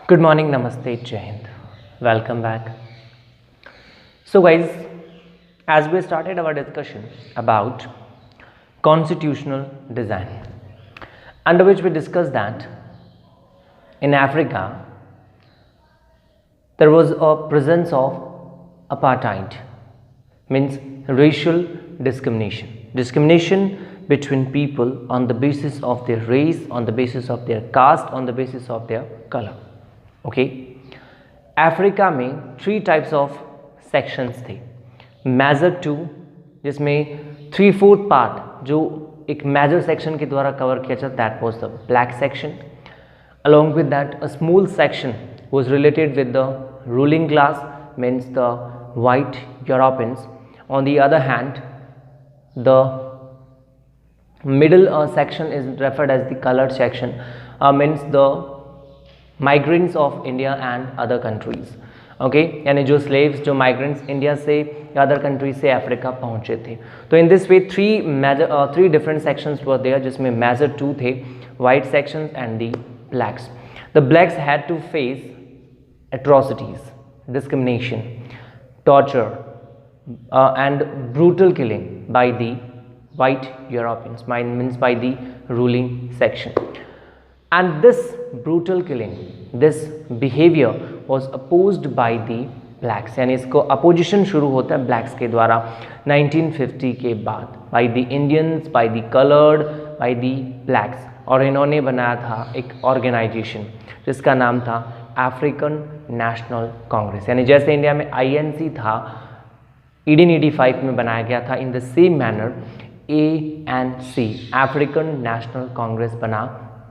Good morning, Namaste, Jai Hind. Welcome back. So, guys, as we started our discussion about constitutional design, under which we discussed that in Africa there was a presence of apartheid, means racial discrimination between people on the basis of their race, on the basis of their caste, on the basis of their color. Okay Africa में 3 types of sections थे. Major 2 जिसमें 3/4 part जो एक major section के द्वारा cover किया जाता, that was the black section. Along with that a small section was related with the ruling class, means the white Europeans. On the other hand the middle section is referred as the colored section, means the migrants of India and other countries. okay, यानी जो slaves, जो migrants India से या other countries से Africa पहुंचे थे. तो in this way three different sections were there, जिसमें मेजर 2 थे, white sections and the blacks. The blacks had to face atrocities, discrimination, torture and brutal killing by the white Europeans, means by the ruling section. And this brutal killing, this behavior was opposed by the blacks, यानी इसको opposition शुरू होता है blacks के द्वारा 1950 के बाद, by the Indians, by the colored, by the blacks. और इन्होंने बनाया था एक ऑर्गेनाइजेशन जिसका नाम था अफ्रीकन नेशनल कांग्रेस. यानी जैसे इंडिया में INC था, 1885 में बनाया गया था, in the same manner ANC, African National Congress बना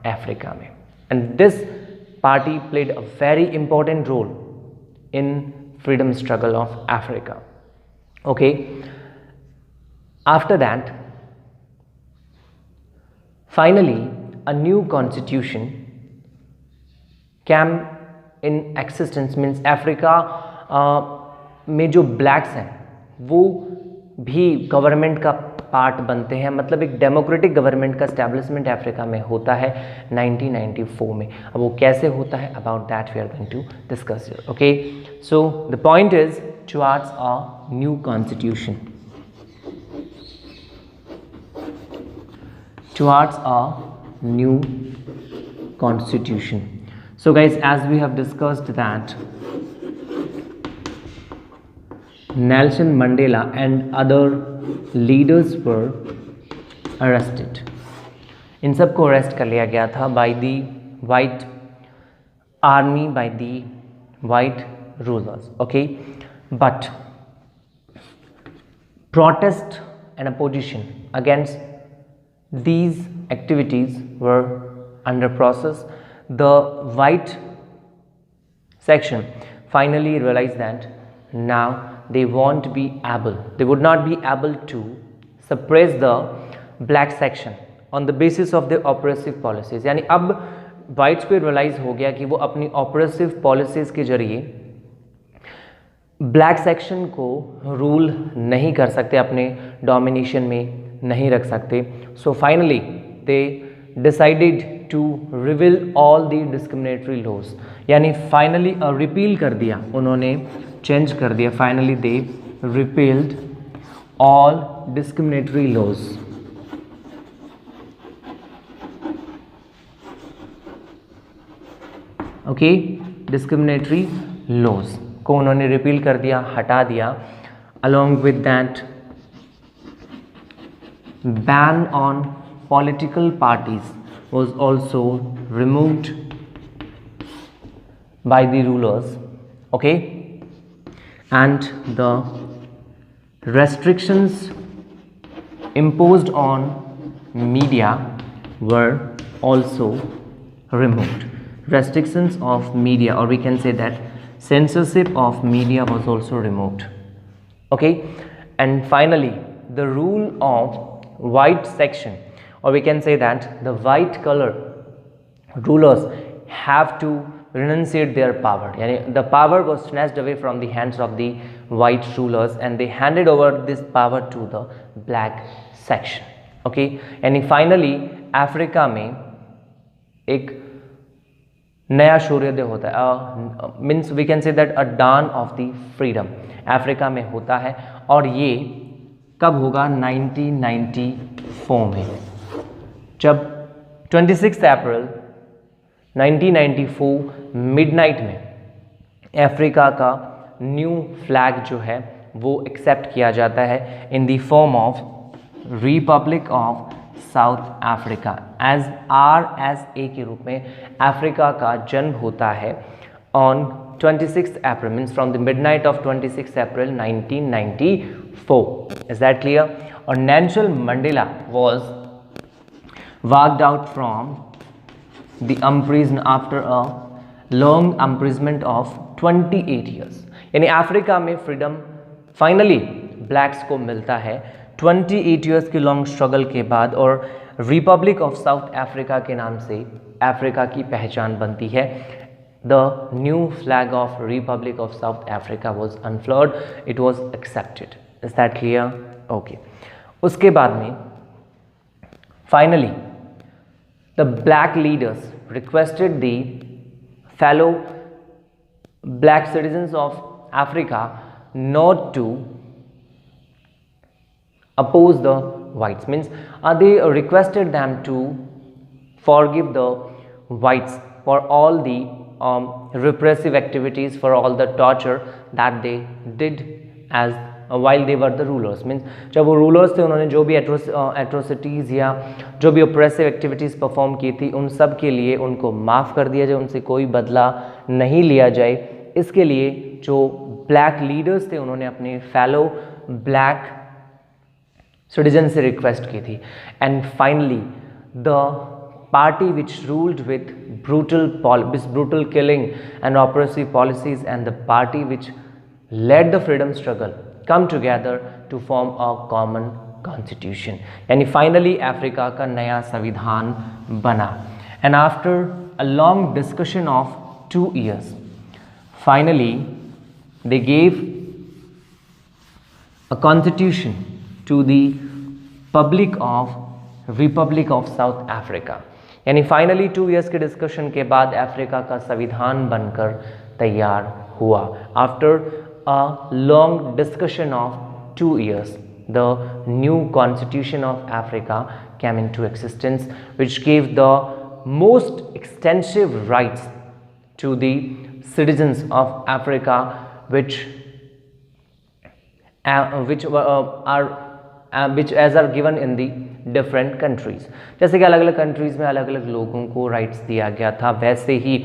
अफ्रीका में. And this party played a very important role in freedom struggle of Africa. Okay, after that finally a new constitution came in existence, means Africa में जो blacks हैं वो भी government का part बनते हैं, मतलब एक डेमोक्रेटिक गवर्नमेंट का एस्टैब्लिशमेंट अफ्रीका में होता है 1994 में. अब वो कैसे होता है, about that we are going to discuss here. Okay, so the point is towards a new constitution, towards a new constitution. So guys, as we have discussed that Nelson Mandela and other leaders were arrested. इन सब को arrest कर लिया गया था by the white army, by the white rulers. Okay, but protest and opposition against these activities were under process. The white section finally realized that now they won't be able, they would not be able to suppress the black section on the basis of their oppressive policies. यानी अब whites को realize हो गया कि वो अपनी oppressive policies के जरिए black section को rule नहीं कर सकते, अपने domination में नहीं रख सकते. So finally they decided to reveal all the discriminatory laws, यानी फाइनली रिपील कर दिया उन्होंने, चेंज कर दिया. Finally they repealed all discriminatory laws. Okay, discriminatory laws को उन्होंने रिपील कर दिया, हटा दिया. Along with that ban on political parties was also removed by the rulers. Okay, and the restrictions imposed on media were also removed. Restrictions of media, or we can say that censorship of media was also removed. Okay, and finally the rule of white section, or we can say that the white color rulers have to renunciate their power. Yani the power was snatched away from the hands of the white rulers and they handed over this power to the black section. Okay, and finally Africa में एक नया सूर्योदय होता है, means we can say that a dawn of the freedom Africa में होता है। और ये कब होगा? 1994 में, जब 26 अप्रैल 1994 मिडनाइट में अफ्रीका का न्यू फ्लैग जो है वो एक्सेप्ट किया जाता है in the form of Republic of South Africa. As RSA के रूप में अफ्रीका का जन्म होता है on 26 April, means from the midnight of 26 April 1994। Is that clear? और Nelson Mandela was walked out from the prison after a long imprisonment of 28 years। यानी Africa में फ्रीडम फाइनली ब्लैक्स को मिलता है 28 ईयर्स की लॉन्ग स्ट्रगल के बाद, और रिपब्लिक ऑफ साउथ अफ्रीका के नाम से अफ्रीका की पहचान बनती है। The new flag of Republic of South Africa was unfurled, it was accepted. Is that clear? Okay. उसके बाद में finally the black leaders requested the fellow black citizens of Africa not to oppose the whites, means they requested them to forgive the whites for all the repressive activities, for all the torture that they did as while they were the rulers। Means जब वो rulers थे उन्होंने जो भी atrocities या जो भी oppressive activities perform की थी उन सब के लिए उनको माफ़ कर दिया जाए, उनसे कोई बदला नहीं लिया जाए। इसके लिए जो ब्लैक लीडर्स थे उन्होंने अपने फेलो ब्लैक सिटीजन से रिक्वेस्ट की थी। And finally the party which ruled with brutal killing and oppressive policies, and the party which led the freedom struggle come together to form a common constitution। यानी finally Africa का नया संविधान बना। And after a long discussion of 2 years finally they gave a constitution to the public of Republic of South Africa। यानी finally 2 years के discussion के बाद Africa का संविधान बनकर तैयार हुआ। After a long discussion of 2 years, the new constitution of Africa came into existence, which gave the most extensive rights to the citizens of Africa, which as are given in the different countries। जैसे कि अलग अलग countries में अलग अलग लोगों को rights दिया गया था, वैसे ही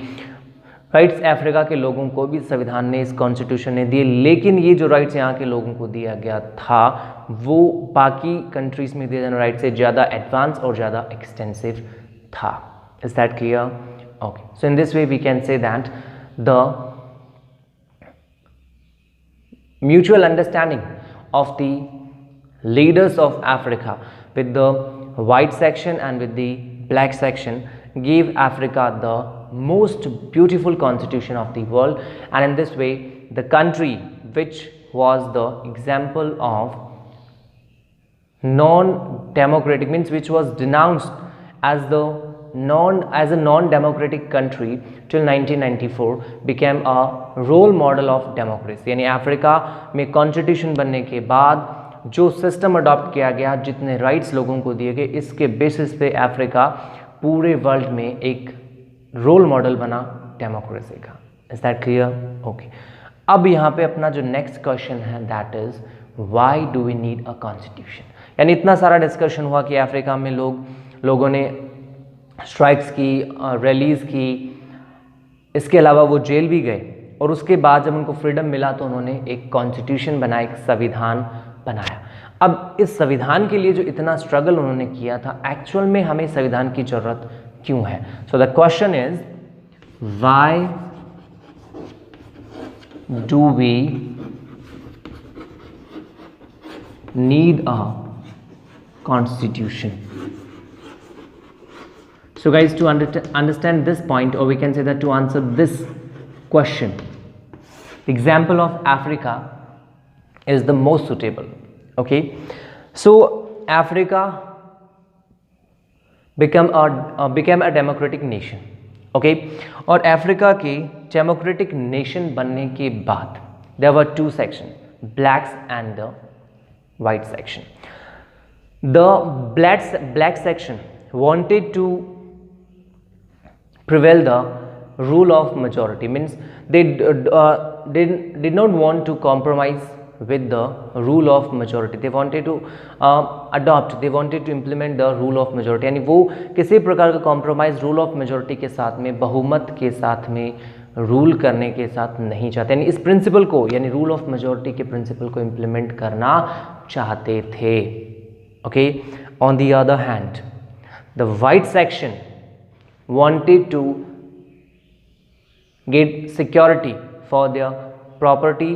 राइट्स अफ्रीका के लोगों को भी संविधान ने, इस कॉन्स्टिट्यूशन ने दिए। लेकिन ये जो राइट्स यहाँ के लोगों को दिया गया था वो बाकी कंट्रीज़ में दिए जाने राइट्स से ज़्यादा एडवांस और ज़्यादा एक्सटेंसिव था। Is that clear? Okay. So in this way we can say that the mutual understanding of the leaders of Africa with the white section and with the black section gave Africa the most beautiful constitution of the world। and in this way the country which was the example of non-democratic, means which was denounced as a non-democratic country till 1994 became a role model of democracy। यानी Africa में constitution बनने के बाद जो system adopt किया गया, जितने rights लोगों को दिए गए, इसके बेसिस पे अफ्रीका पूरे वर्ल्ड में एक रोल मॉडल बना डेमोक्रेसी का। Is that clear? ओके। अब यहाँ पे अपना जो नेक्स्ट क्वेश्चन है that is why do we need a constitution. यानी इतना सारा डिस्कशन हुआ कि अफ्रीका में लोगों ने स्ट्राइक्स की, रैलीज की, इसके अलावा वो जेल भी गए, और उसके बाद जब उनको फ्रीडम मिला तो उन्होंने एक कॉन्स्टिट्यूशन बनाया, एक संविधान बनाया। अब इस संविधान के लिए जो इतना स्ट्रगल उन्होंने किया था, एक्चुअल में हमें संविधान की जरूरत क्यों है? So the question is why do we need a constitution? So guys, to understand this point, or we can say that to answer this question, the example of Africa is the most suitable। Okay, so Africa became a democratic nation, okay. और Africa के democratic nation बनने के बाद there were two section, blacks and the white section. The black section wanted to prevail the rule of majority, means they did not want to compromise with the rule of majority, they wanted to they wanted to implement the rule of majority, यानी वो किसी प्रकार का compromise rule of majority के साथ में, बहुमत के साथ में रूल करने के साथ नहीं चाहते, यानी इस प्रिंसिपल को, यानी रूल ऑफ मेजोरिटी के प्रिंसिपल को इम्प्लीमेंट करना चाहते थे। Okay. On the other hand the white section wanted to get security for their property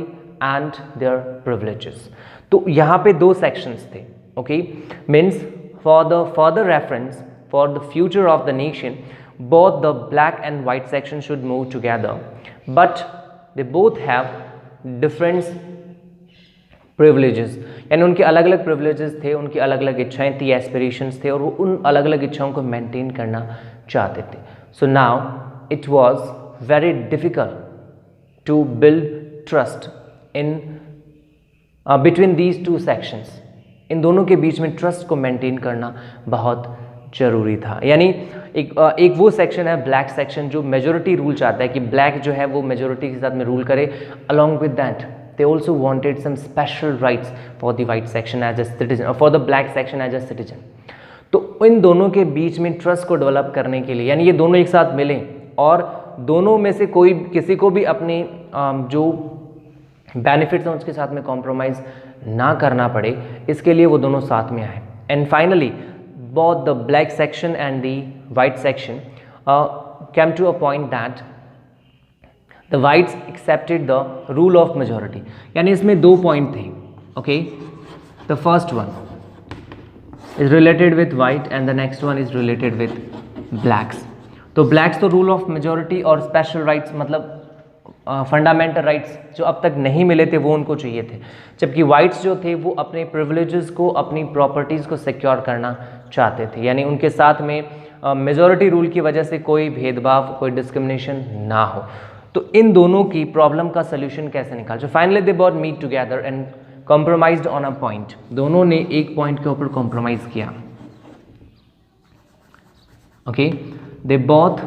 and their privileges। तो यहाँ पे दो sections थे। Okay. Means for the further reference for the future of the nation, both the black and white section should move together, but they both have different privileges, यानी उनके अलग अलग privileges थे, उनकी अलग अलग इच्छाएं थी, एस्पिरेशंस थे, और वो उन अलग अलग इच्छाओं को मेंटेन करना चाहते थे। So now it was very difficult to build trust in between these two sections. इन दोनों के बीच में ट्रस्ट को मेंटेन करना बहुत जरूरी था। यानी एक वो सेक्शन है ब्लैक सेक्शन जो मेजोरिटी रूल चाहता है कि ब्लैक जो है वो मेजोरिटी के साथ में रूल करे। Along with that they also wanted some special rights for the white section as a citizen or for the black section as a citizen। तो इन दोनों के बीच में ट्रस्ट को डेवलप करने के लिए, यानी ये दोनों एक साथ मिलें और दोनों में से कोई किसी को भी अपनी जो बेनिफिट्स हैं उसके साथ में कॉम्प्रोमाइज़ ना करना पड़े, इसके लिए वो दोनों साथ में आए। And finally both the black section and the white section came to a point that the whites accepted the rule of majority। यानी इसमें दो पॉइंट थे। Okay. The first one is related with white and the next one is related with blacks. तो blacks तो rule of majority और special rights, मतलब fundamental rights जो अब तक नहीं मिले थे वो उनको चाहिए थे, जबकि वाइट्स जो थे वो अपने प्रिविलेजेस को, अपनी प्रॉपर्टीज़ को सिक्योर करना चाहते थे, यानी उनके साथ में मेजोरिटी रूल की वजह से कोई भेदभाव, कोई डिस्क्रिमिनेशन ना हो। तो इन दोनों की प्रॉब्लम का सोल्यूशन कैसे निकाल, जो finally they both meet together and compromised on a point. दोनों ने एक पॉइंट के ऊपर कॉम्प्रोमाइज किया। Okay. They both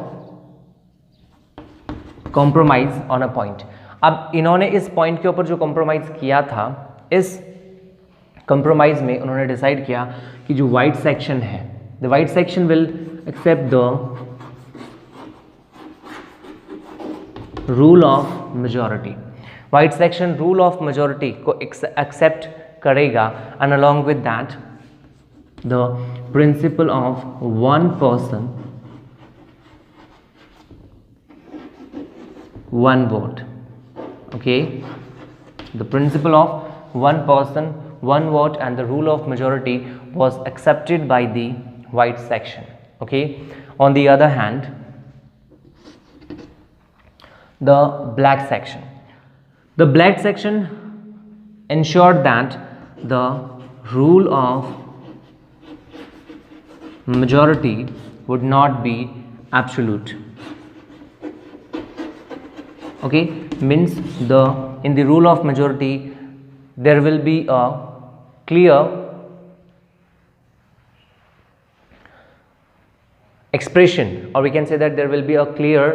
compromise on a point. अब इन्होंने इस पॉइंट के ऊपर जो कॉम्प्रोमाइज किया था, इस कॉम्प्रोमाइज में उन्होंने डिसाइड किया कि जो वाइट सेक्शन है, the white section will accept the rule of majority. White section rule of majority को एक्सेप्ट करेगा and along with that the principle of one person one vote. Okay. The principle of one person one vote and the rule of majority was accepted by the white section। Okay। On the other hand, the black section, the black section ensured that the rule of majority would not be absolute। Okay, means in the rule of majority there will be a clear expression, or we can say that there will be a clear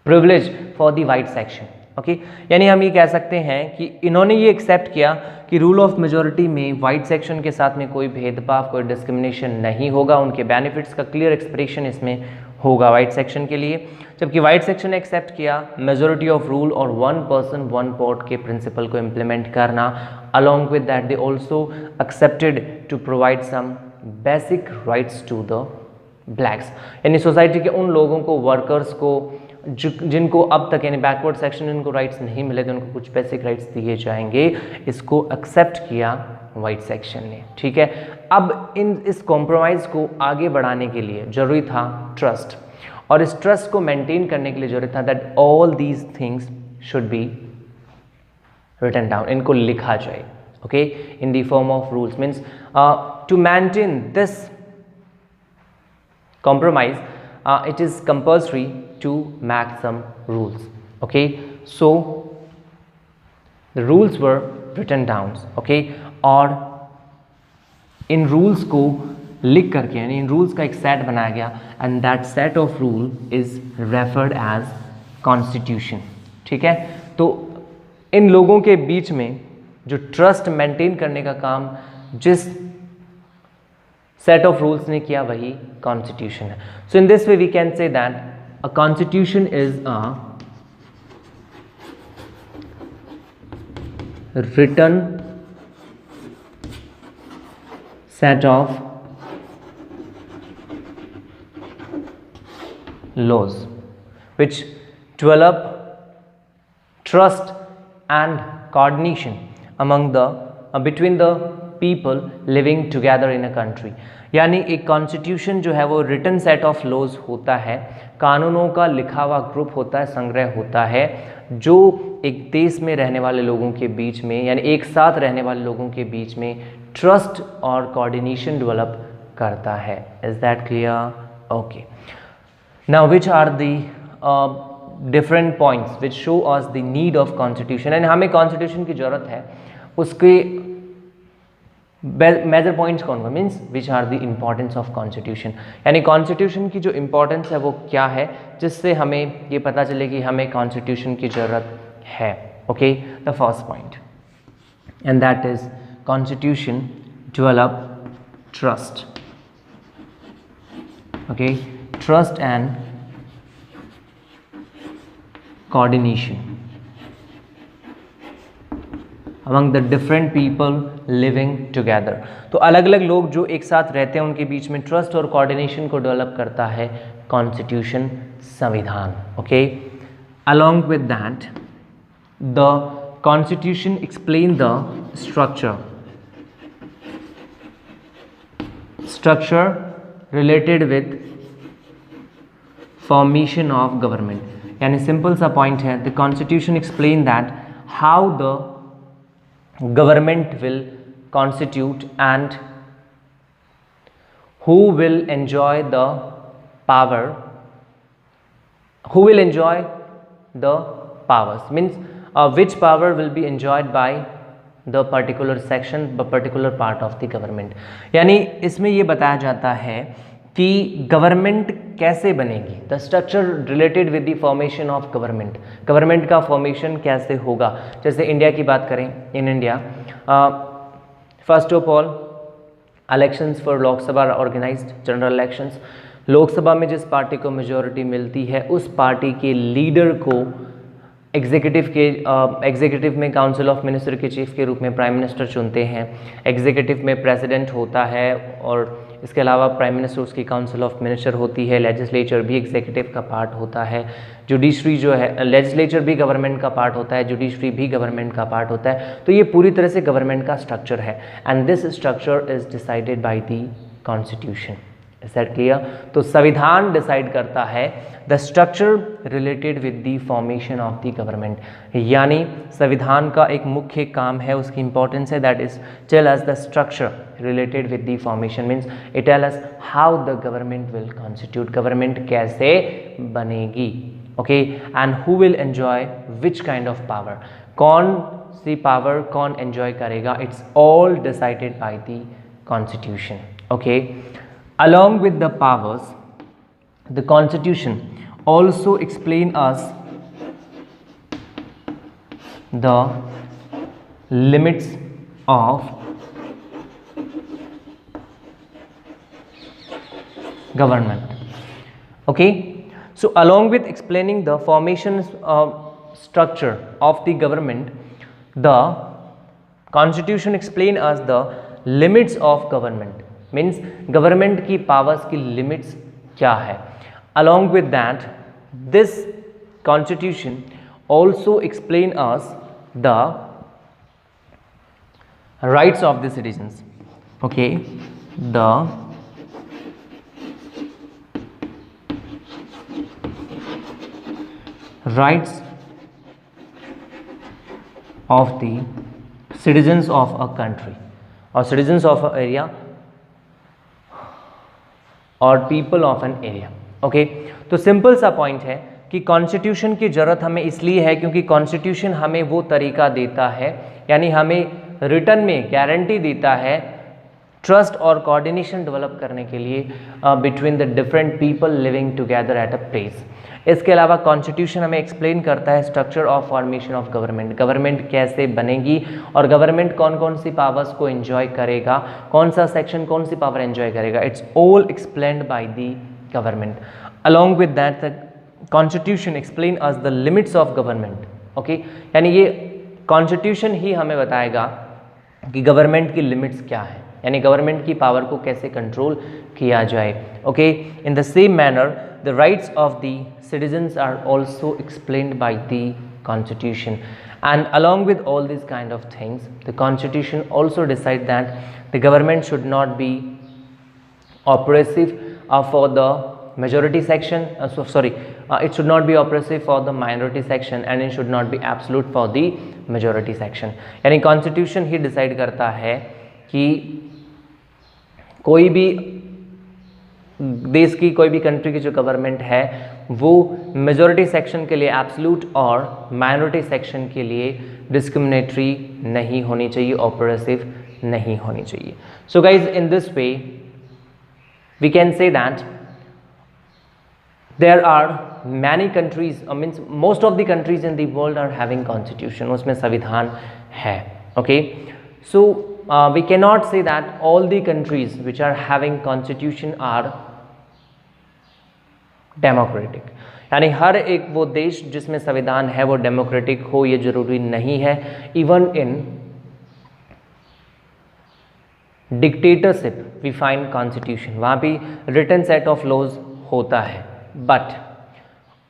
privilege for the white section। Okay. यानी हम ये कह सकते हैं कि इन्होंने ये accept किया कि रूल ऑफ मेजोरिटी में वाइट सेक्शन के साथ में कोई भेदभाव, कोई डिस्क्रिमिनेशन नहीं होगा, उनके बेनिफिट्स का क्लियर एक्सप्रेशन इसमें होगा वाइट सेक्शन के लिए, जबकि वाइट सेक्शन ने एक्सेप्ट किया मेजोरिटी ऑफ रूल और वन पर्सन वन वोट के प्रिंसिपल को इम्प्लीमेंट करना। Along with that they also accepted to provide some basic rights to the blacks, यानी सोसाइटी के उन लोगों को, वर्कर्स को जिनको अब तक यानी बैकवर्ड सेक्शन में उनको राइट्स नहीं मिले थे, उनको कुछ बेसिक राइट्स दिए जाएंगे। इसको एक्सेप्ट किया वाइट सेक्शन ने। ठीक है। अब इस कॉम्प्रोमाइज़ को आगे बढ़ाने के लिए जरूरी था ट्रस्ट, और इस ट्रस्ट को मेंटेन करने के लिए जरूरी था that all these things should be written down, इनको लिखा जाए। Okay. In the form of rules, means to maintain this compromise it is compulsory to make some rules. Okay, so the rules were written down. Okay, और इन rules को लिख करके यानी इन rules का एक सेट बनाया गया and that set of rule is referred as constitution. ठीक है, तो इन लोगों के बीच में जो ट्रस्ट मेंटेन करने का काम जिस सेट ऑफ रूल्स ने किया वही कॉन्स्टिट्यूशन है. So in this way we can say that a constitution is a written set of laws which develop trust and coordination among the between the people living together in a country. यानी एक constitution जो है वो written set of laws होता है, कानूनों का लिखा हुआ ग्रुप होता है, संग्रह होता है जो एक देश में रहने वाले लोगों के बीच में यानी एक साथ रहने वाले लोगों के बीच में ट्रस्ट और कोऑर्डिनेशन डेवलप करता है. Is that clear? Okay, now which are the different points which show us the need of constitution. And हमें कॉन्स्टिट्यूशन की जरूरत है, उसके मेजर पॉइंट्स कौन कौन means which are the importance of constitution. यानी कॉन्स्टिट्यूशन की जो इम्पॉर्टेंस है वो क्या है जिससे हमें ये पता चले कि हमें कॉन्स्टिट्यूशन की ज़रूरत है. Okay, the first point and that is constitution develop trust. Okay, trust and coordination among the different people living together. तो अलग अलग लोग जो एक साथ रहते हैं उनके बीच में ट्रस्ट और कोऑर्डिनेशन को डेवलप करता है कॉन्स्टिट्यूशन, संविधान. Okay, along with that the constitution explain the structure related with formation of government. यानी सिंपल सा पॉइंट है, the constitution explain that how the government will constitute and who will enjoy the power, who will enjoy the powers means which power will be enjoyed by the particular section, the particular part of the government. यानी इसमें ये बताया जाता है कि government कैसे बनेगी, the structure related with the formation of government. Government का फॉर्मेशन कैसे होगा. जैसे इंडिया की बात करें, in India first of all elections for Lok Sabha organised, general elections. Lok Sabha में जिस पार्टी को मेजॉरिटी मिलती है उस पार्टी के लीडर को एग्जीक्यूटिव में काउंसिल ऑफ मिनिस्टर के चीफ के रूप में प्राइम मिनिस्टर चुनते हैं. एग्जीक्यूटिव में प्रेसिडेंट होता है और इसके अलावा प्राइम मिनिस्टर उसकी काउंसिल ऑफ मिनिस्टर होती है. लेजिस्लेचर भी एग्जीक्यूटिव का पार्ट होता है. जुडिशरी जो है, लेजिस्लेचर भी गवर्नमेंट का पार्ट होता है, जुडिशरी भी गवर्नमेंट का पार्ट होता है. तो ये पूरी तरह से गवर्नमेंट का स्ट्रक्चर है and this structure is decided by the constitution. Is that clear? तो संविधान डिसाइड करता है the structure related with the formation of the government. यानी संविधान का एक मुख्य काम है, उसकी इंपॉर्टेंस है, that is tell us the structure related with the formation means it tell us how the government will constitute, government कैसे बनेगी. Okay, and who will enjoy which kind of power, कौन सी पावर कौन enjoy करेगा. It's all decided by the constitution. Okay, along with the powers, the constitution also explain us the limits of government. Okay, so along with explaining the formation structure of the government, the constitution explain us the limits of government means government की powers की limits क्या है. Along with that this constitution also explain us the rights of the citizens. Okay, the rights of the citizens of a country और citizens of a area और people of an area. Okay तो simple सा point है कि constitution की ज़रूरत हमें इसलिए है क्योंकि कॉन्स्टिट्यूशन हमें वो तरीका देता है, यानी हमें रिटर्न में गारंटी देता है ट्रस्ट और कोऑर्डिनेशन डेवलप करने के लिए between the different people living together at a place. इसके अलावा कॉन्स्टिट्यूशन हमें एक्सप्लेन करता है structure of formation of government, government कैसे बनेगी और गवर्नमेंट कौन कौन सी पावर्स को एंजॉय करेगा, कौन सा सेक्शन कौन सी पावर एंजॉय करेगा, it's all explained by the government. Along with that the constitution explain us the limits of government. Okay यानी ये कॉन्स्टिट्यूशन ही हमें बताएगा कि गवर्नमेंट की लिमिट्स क्या है, यानी गवर्नमेंट की पावर को कैसे कंट्रोल किया जाए। Okay in the same manner the rights of the citizens are also explained by the constitution, and along with all these kind of things the constitution also decide that the government should not be oppressive for the majority section, it should not be oppressive for the minority section and it should not be absolute for the majority section। यानी constitution ही decide करता है कि कोई भी देश की कोई भी कंट्री की जो गवर्नमेंट है वो मेजॉरिटी सेक्शन के लिए एब्सोल्यूट और माइनॉरिटी सेक्शन के लिए डिस्क्रिमिनेटरी नहीं होनी चाहिए, ऑपरेसिव नहीं होनी चाहिए। So guys in this way we can say that there are many countries means most of the countries in the world are having constitution, उसमें संविधान है। Okay so we cannot say that all the countries which are having constitution are democratic, यानी हर एक वो देश जिसमें संविधान है वो डेमोक्रेटिक हो ये जरूरी नहीं है। Even in dictatorship we find constitution, वहाँ भी रिटन सेट ऑफ लॉज होता है, but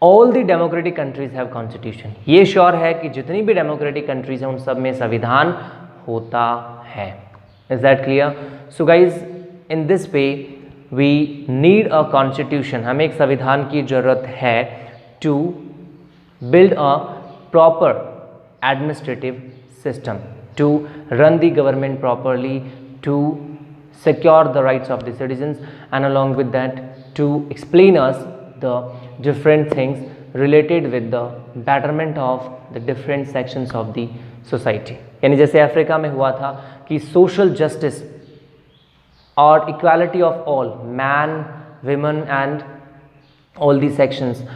all the democratic countries have constitution. ये श्योर है कि जितनी भी डेमोक्रेटिक कंट्रीज हैं उन सब में संविधान होता है। Is that clear? So guys in this way we need a constitution, हमें एक संविधान की जरूरत है to build a proper administrative system, to run the government properly, to secure the rights of the citizens, and along with that to explain us the different things related with the betterment of the different sections of the society। यानी जैसे Africa में हुआ था कि social justice और equality of all man women and all the sections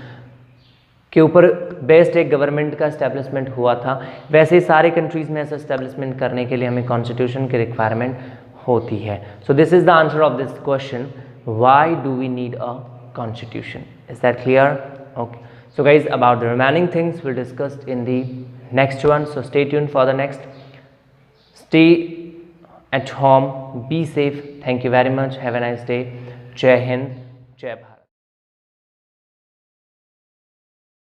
के ऊपर based एक गवर्नमेंट का एस्टेब्लिशमेंट हुआ था, वैसे सारे कंट्रीज़ में ऐसा एस्टेब्लिशमेंट करने के लिए हमें कॉन्स्टिट्यूशन की रिक्वायरमेंट होती है। So this is the answer of this question, why do we need a constitution? Is that clear? Okay, so guys about the remaining things will discussed in the next one, so stay tuned for the next. Stay at home, be safe. Thank you very much. Have a nice day. Jai Hind, Jai Bharat.